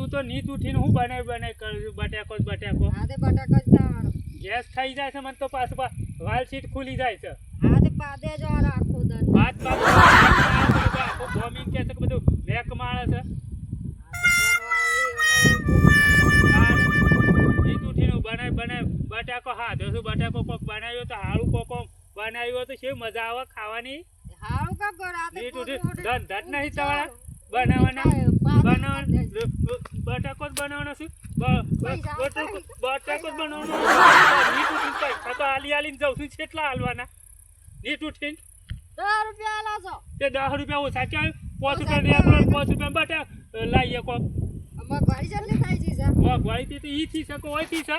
હું તો નીત ઉઠીને હું બનાવી કરું બટાકો હા તે બટાકો જ ખાવાનો ગેસ થઈ જાય છે મને તો પાછું વાલ સીટ ખુલી જાય છે હા તે પાદે જો રાખો દન વાત ભોમી કે છે કે બધું વેક માળે છે નીત ઉઠીને બનાય બટાકો હા તો શું બટાકો કોક બનાવ્યો તો હારું કોક બનાવ્યો તો શું મજા આવે ખાવાની હારું કા ગોરા તે નીત ઉઠી ધન નહીં તમારા બનાવવાના બટાકો જ બનાવવાનો છે બટાકો જ બનાવવાનો નીટ ઉઠીને કઈ તો આલીને જાઉં છું કેટલા હાલવાના નીટ ઉઠીને 10 રૂપિયા આલો છો તે 10 રૂપિયા ઓછા ક્યાં 5 રૂપિયા 5 રૂપિયા બટા લાવીએ કોક અમાર ઘડી જલ્દી થાય છે મોંઘવારી તો ઈ થી છે કોઈ થી છે